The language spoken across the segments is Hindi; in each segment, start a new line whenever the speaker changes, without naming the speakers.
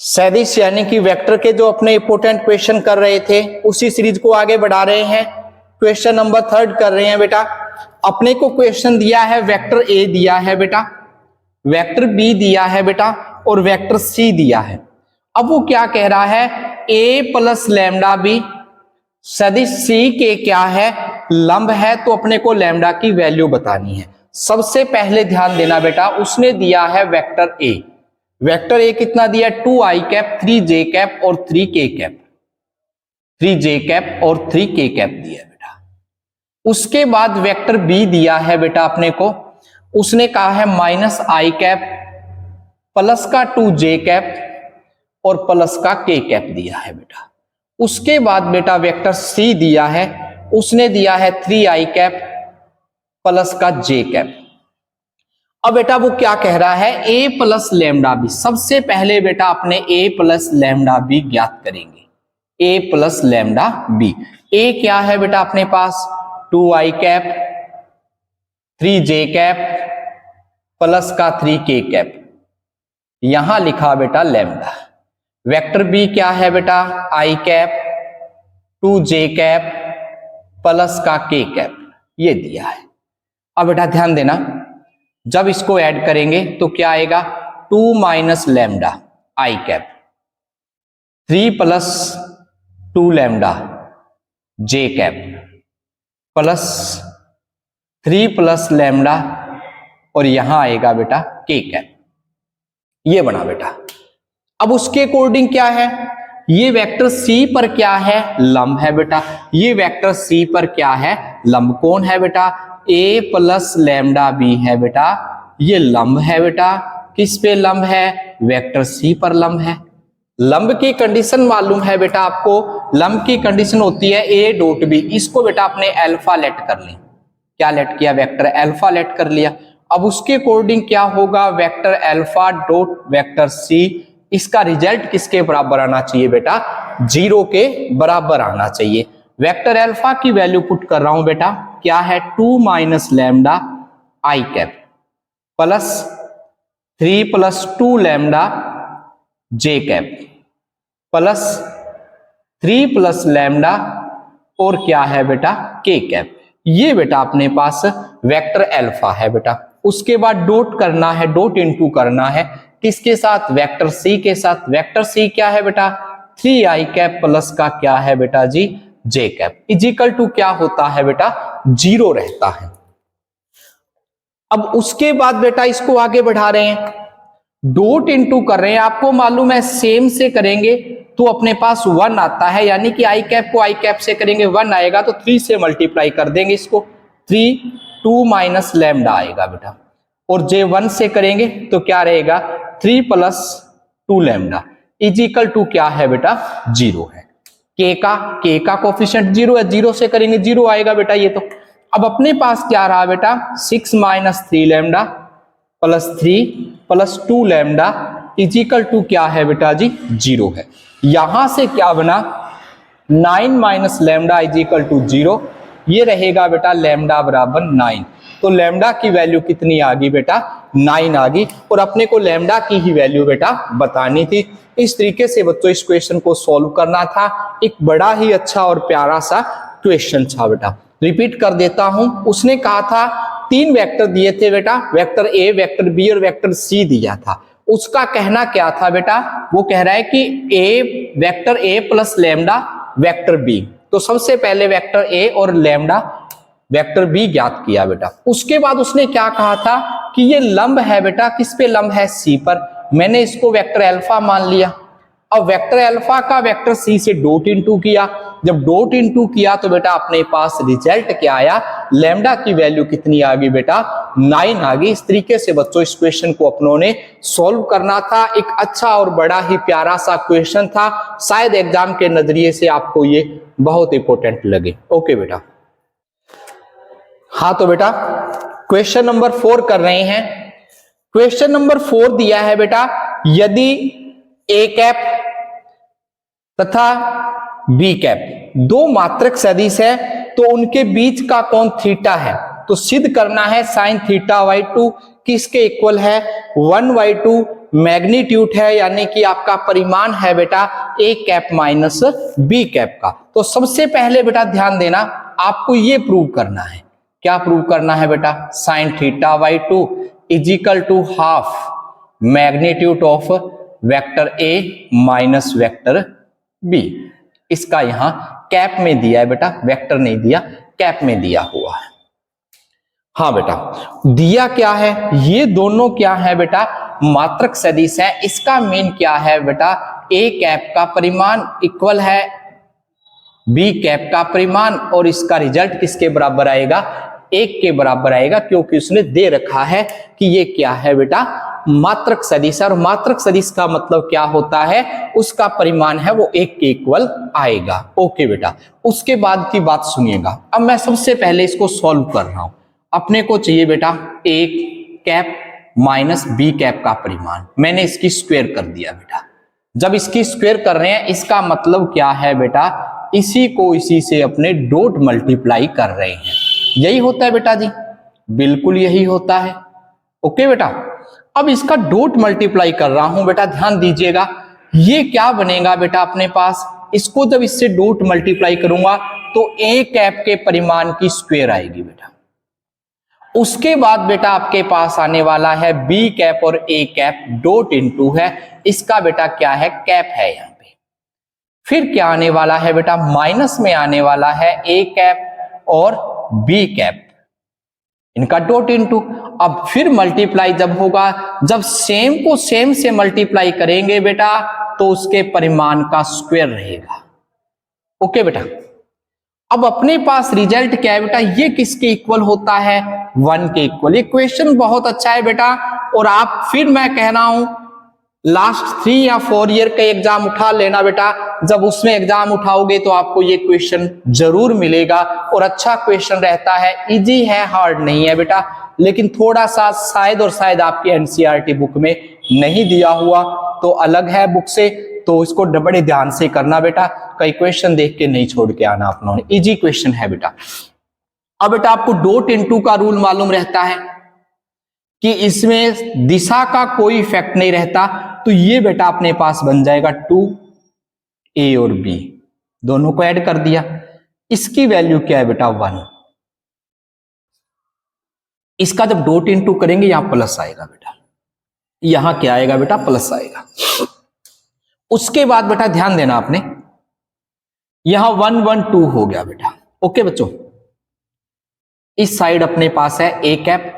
सदिश यानी कि वेक्टर के जो अपने इंपोर्टेंट क्वेश्चन कर रहे थे उसी सीरीज को आगे बढ़ा रहे हैं। क्वेश्चन नंबर 3 कर रहे हैं बेटा। अपने को क्वेश्चन दिया है, वेक्टर ए दिया है बेटा, वेक्टर बी दिया है बेटा और वेक्टर सी दिया है। अब वो क्या कह रहा है, ए प्लस लैम्डा बी सदिश सी के क्या है, लंब है, तो अपने को लैम्डा की वैल्यू बतानी है। सबसे पहले ध्यान देना बेटा, उसने दिया है वेक्टर ए। वेक्टर ए कितना दिया, 2i कैप 3j कैप और 3k कैप, 3j कैप और 3k कैप दिया बेटा। उसके बाद वेक्टर बी दिया है बेटा अपने को, उसने कहा है -i कैप प्लस का 2j कैप और प्लस का k कैप दिया है बेटा। उसके बाद बेटा वेक्टर सी दिया है, उसने दिया है 3i कैप प्लस का j कैप। अब बेटा वो क्या कह रहा है, a प्लस लैम्डा बी। सबसे पहले बेटा अपने a प्लस लैम्डा बी ज्ञात करेंगे, a plus lambda B. a क्या है बेटा अपने पास, 2i cap 3j cap plus का 3k कैप, यहां लिखा बेटा लैम्डा। वेक्टर बी क्या है बेटा, i cap 2j cap plus का k कैप, ये दिया है। अब बेटा ध्यान देना, जब इसको ऐड करेंगे तो क्या आएगा, 2 minus lambda i cap 3 plus 2 lambda j cap plus 3 plus lambda और यहां आएगा बेटा k कैप, ये बना बेटा। अब उसके अकॉर्डिंग क्या है, ये वेक्टर c पर क्या है, लंब है बेटा। ये वेक्टर c पर क्या है, लंब। कौन है बेटा, a प्लस लैम्डा बी है बेटा, ये लंब है बेटा। किस पे लंब है, वेक्टर c पर लंब है। लंब की कंडीशन मालूम है बेटा आपको, लंब की कंडीशन होती है a डॉट b। इसको बेटा अपने अल्फा लेट कर लें, क्या लेट किया, वेक्टर अल्फा लेट कर लिया। अब उसके अकॉर्डिंग क्या होगा, vector alpha dot vector c, इसका रिजल्ट किसके बराबर आना चाहिए बेटा, 0 के बराबर आना चाहिए। वेक्टर अल्फा की वैल्यू पुट कर रहा हूं बेटा, क्या है, 2 minus lambda i cap plus 3 plus 2 lambda j cap plus 3 plus lambda और क्या है बेटा, k कैप। ये बेटा अपने पास वेक्टर अल्फा है बेटा। उसके बाद डॉट करना है, डॉट इनटू करना है किसके साथ, वेक्टर सी के साथ। वेक्टर सी क्या है बेटा, 3i कैप प्लस का क्या है बेटा जी, j कैप, इजिकल टू क्या होता है बेटा, 0 रहता है। अब उसके बाद बेटा इसको आगे बढ़ा रहे हैं, डॉट इनटू कर रहे हैं। आपको मालूम है सेम से करेंगे तो अपने पास 1 आता है, यानी कि i कैप को i कैप से करेंगे 1 आएगा, तो 3 से मल्टीप्लाई कर देंगे इसको, 3 2 माइनस लैम्डा आएगा बेटा। और j 1 से करेंगे तो क्या रहेगा, 3 प्लस 2 लैम्डा इजिकल टू क्या है बेटा, 0 है। k का कोफिशिएंट 0 है, 0 से करेंगे 0 आएगा बेटा ये तो। अब अपने पास क्या रहा बेटा, 6 minus 3 lambda plus 3 plus 2 lambda is equal to क्या है बेटा जी, 0 है। यहां से क्या बना, 9 माइनस लैम्डा इजिकल टू 0, ये रहेगा बेटा लैम्डा बराबर 9। तो लैम्डा की वैल्यू कितनी आ गई बेटा, 9 आ गई। और अपने को लैम्डा की ही वैल्यू बेटा बतानी थी। इस तरीके से बच्चों इस क्वेश्चन को सॉल्व करना था। एक बड़ा ही अच्छा और प्यारा सा क्वेश्चन था बेटा। रिपीट कर देता हूं, उसने कहा था 3 वेक्टर दिए थे बेटा, वेक्टर ए, वेक्टर बी और वेक्टर सी दिया था। उसका कहना क्या था बेटा, वो कह रहा है कि vector A plus lambda vector B. तो सबसे पहले वेक्टर ए और लैम्डा वेक्टर बी ज्ञात किया बेटा। उसके बाद उसने क्या कहा था कि ये लंब है बेटा, किस पे लंब है, सी पर। मैंने इसको वेक्टर अल्फा मान लिया। अब वेक्टर अल्फा का वेक्टर सी से डॉट इनटू किया। जब डॉट इनटू किया तो बेटा अपने पास रिजल्ट क्या आया, लैम्डा की वैल्यू कितनी आ गई बेटा, 9 आ गई। इस तरीके से बच्चों इस क्वेश्चन को अपनों ने सॉल्व करना था। एक अच्छा और बड़ा ही प्यारा सा क्वेश्चन था। शायद एग्जाम के नजरिए से आपको ये बहुत इंपॉर्टेंट लगे। ओके बेटा, हाँ तो बेटा क्वेश्चन नंबर 4 कर रहे हैं। क्वेश्चन नंबर 4 दिया है बेटा, यदि ए कैप तथा बी कैप 2 मात्रक सदिश है तो उनके बीच का कोण थीटा है। तो सिद्ध करना है साइन थीटा बाई 2 किसके इक्वल है, 1/2 मैग्नीट्यूड है, यानी कि आपका परिमाण है बेटा ए कैप माइनस बी कैप का। तो सबसे पहले बेटा ध्यान देना, आपको ये प्रूव करना है। क्या प्रूव करना है बेटा? Sine theta by 2 is equal to half magnitude of vector A minus vector B. इसका यहां कैप में दिया है बेटा, वेक्टर नहीं दिया, कैप में दिया हुआ है। हाँ बेटा, दिया क्या है? ये दोनों क्या है बेटा? मात्रक सदिश है। इसका मीन क्या है बेटा? ए कैप का परिमाण इक्वल है बी कैप का परिमाण, और इसका रिजल्ट किसके बराबर आएगा? 1 के बराबर आएगा, क्योंकि उसने दे रखा है कि ये क्या है बेटा? मात्रक सदिश। और मात्रक सदिश का मतलब क्या होता है? उसका परिमाण है वो 1 के इक्वल आएगा। ओके बेटा, उसके बाद की बात सुनिएगा। अब मैं सबसे पहले इसको सॉल्व कर रहा हूं। अपने को चाहिए बेटा ए कैप माइनस बी कैप का परिमाण। मैंने इसकी स्क्वायर कर दिया बेटा। जब इसकी स्क्वायर कर रहे हैं, इसका मतलब क्या है बेटा? इसी को इसी से अपने डॉट मल्टीप्लाई कर रहे हैं। यही होता है बेटा जी, बिल्कुल यही होता है। ओके बेटा, अब इसका डॉट मल्टीप्लाई कर रहा हूं बेटा, ध्यान दीजिएगा। ये क्या बनेगा बेटा अपने पास? इसको जब इससे डॉट मल्टीप्लाई करूंगा तो ए कैप के परिमाण की स्क्वायर आएगी बेटा। उसके बाद बेटा आपके पास आने वाला है बी कैप और ए कैप डॉट इनटू है, इसका बेटा क्या है? कैप है यहां पे। फिर क्या आने वाला है बेटा? माइनस में आने वाला है ए कैप और बी कैप, इनका डॉट इनटू। अब फिर मल्टीप्लाई जब होगा, जब सेम को सेम से मल्टीप्लाई करेंगे बेटा, तो उसके परिमाण का स्क्वायर रहेगा। ओके बेटा, अब अपने पास रिजल्ट क्या है बेटा? ये किसके इक्वल होता है? 1 के इक्वल। ये क्वेश्चन बहुत अच्छा है बेटा, और आप फिर मैं कह रहा हूं लास्ट 3 या 4 ईयर का एग्जाम उठा लेना बेटा। जब उसमें एग्जाम उठाओगे तो आपको ये क्वेश्चन जरूर मिलेगा, और अच्छा क्वेश्चन रहता है। इजी है, हार्ड नहीं है बेटा, लेकिन थोड़ा सा शायद और शायद आपकी एनसीईआरटी बुक में नहीं दिया हुआ तो अलग है बुक से, तो इसको बड़े ध्यान से करना बेटा। कई क्वेश्चन देख के नहीं छोड़ के आना अपनों ने, इजी क्वेश्चन है बेटा। अब बेटा आपको डॉट इनटू का रूल मालूम रहता है कि इसमें दिशा का कोई इफेक्ट नहीं रहता, तो ये बेटा अपने पास बन जाएगा 2a और b, दोनों को ऐड कर दिया। इसकी वैल्यू क्या है बेटा? 1। इसका जब डॉट इनटू करेंगे यहां प्लस आएगा बेटा, यहां क्या आएगा बेटा? प्लस आएगा। उसके बाद बेटा ध्यान देना आपने, यहां 1 1 2 हो गया बेटा। ओके बच्चों, इस साइड अपने पास है ए कैप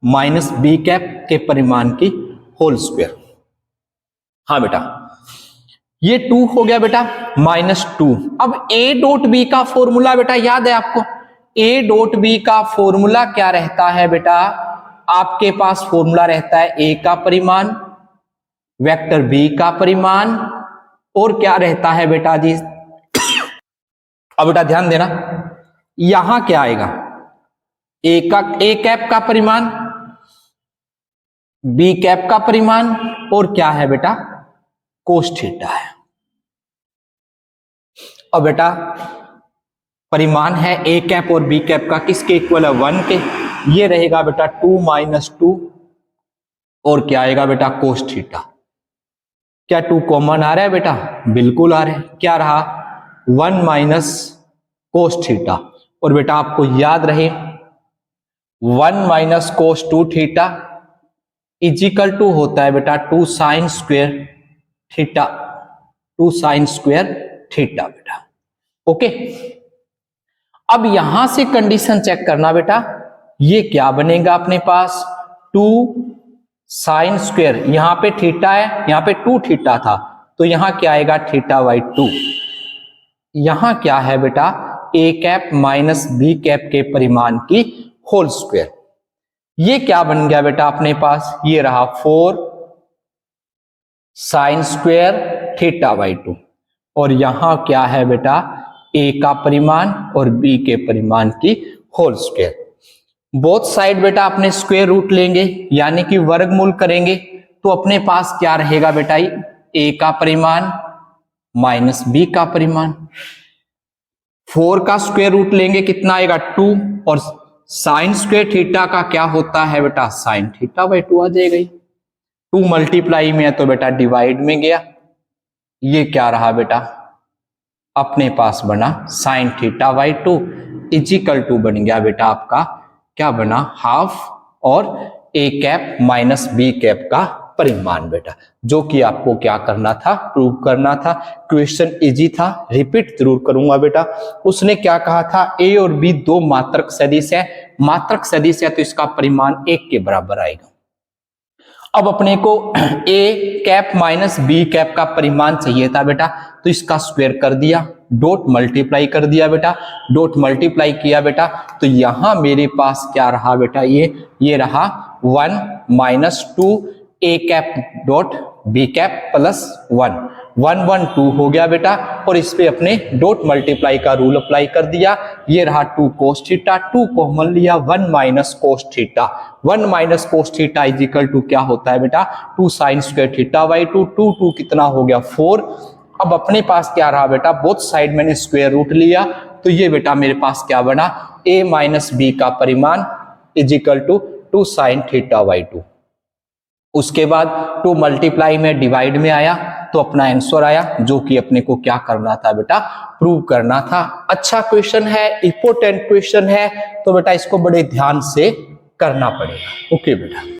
माइनस बी कैप के परिमाण की होल स्क्वायर। हाँ बेटा, ये 2 हो गया बेटा माइनस 2। अब ए डॉट बी का फॉर्मूला बेटा याद है आपको? ए डॉट बी का फॉर्मूला क्या रहता है बेटा? आपके पास फॉर्मूला रहता है ए का परिमाण, वेक्टर बी का परिमाण, और क्या रहता है बेटा जी? अब बेटा ध्यान देना, यहां क्या आएगा? ए कैप का परिमाण, बी कैप का परिमाण, और क्या है बेटा? कोस थीटा है। अब बेटा परिमाण है ए कैप और बी कैप का, किसके इक्वल है? 1 के। ये रहेगा बेटा 2 माइनस 2, और क्या आएगा बेटा? Cos theta. क्या 2 कॉमन आ रहा है बेटा? बिल्कुल आ रहा है। क्या रहा? 1 माइनस कोस थीटा। और बेटा आपको याद रहे 1 minus cos 2 theta is equal to होता है बेटा 2 sine square theta, 2 sine square theta बेटा। ओके, अब यहां से कंडीशन चेक करना बेटा, ये क्या बनेगा अपने पास? 2 साइन स्क्वायर, यहां पे थीटा है, यहां पे 2 थीटा था, तो यहां क्या आएगा? Theta by 2। यहां क्या है बेटा? ए कैप माइनस बी कैप के परिमाण की होल स्क्वायर। ये क्या बन गया बेटा अपने पास? ये रहा 4 साइन स्क्वायर थीटा बाई 2, और यहां क्या है बेटा? ए का परिमाण और बी के परिमाण की होल स्क्वायर। बोथ साइड बेटा अपने स्क्वायर रूट लेंगे, यानी कि वर्गमूल करेंगे, तो अपने पास क्या रहेगा बेटा? ए का परिमाण माइनस बी का परिमाण। 4 का स्क्वायर रूट लेंगे, कितना आएगा? 2, और साइन स्क्वायर थीटा का क्या होता है बेटा? साइन थीटा बाई 2 आ जाएगा। 2 मल्टीप्लाई में है तो बेटा डिवाइड में गया, ये क्या रहा बेटा अपने पास बना sine theta by 2 is equal to बन गया बेटा आपका क्या बना हाफ और A cap minus B cap का परिमाण बेटा, जो कि आपको क्या करना था प्रूव करना था। क्वेश्चन इजी था, रिपीट जरूर करूंगा बेटा। उसने क्या कहा था ए और बी दो मात्रक सदिश है, मात्रक सदिश है तो इसका परिमाण 1 के बराबर आएगा। अब अपने को ए कैप माइनस बी कैप का परिमाण चाहिए था बेटा, तो इसका स्क्वायर कर दिया, डॉट मल्टीप्लाई कर दिया बेटा, डॉट मल्टीप्लाई किया बेटा, तो यहां मेरे पास क्या रहा बेटा ये रहा 1 minus 2 A cap dot B cap plus 1 1 1 2 हो गया बेटा, और इस पे अपने डॉट मल्टीप्लाई का रूल अप्लाई कर दिया। ये रहा 2 कोस थीटा, 2 कॉमन लिया 1 minus cos theta, 1 minus cos theta is equal to क्या होता है बेटा 2 साइन स्क्वायर थीटा बाई 2, 2 कितना हो गया 4। अब अपने पास क्या रहा बेटा बोथ साइड मैंने स्क्वायर रूट लिया, तो ये बेटा मेरे पास क्या बना a माइनस बी का परिमाण is equal to 2 sine theta by 2। उसके बाद 2 मल्टीप्लाई में डिवाइड में आया तो अपना आंसर आया, जो कि अपने को क्या करना था बेटा प्रूव करना था। अच्छा क्वेश्चन है, इंपॉर्टेंट क्वेश्चन है, तो बेटा इसको बड़े ध्यान से करना पड़ेगा। ओके बेटा।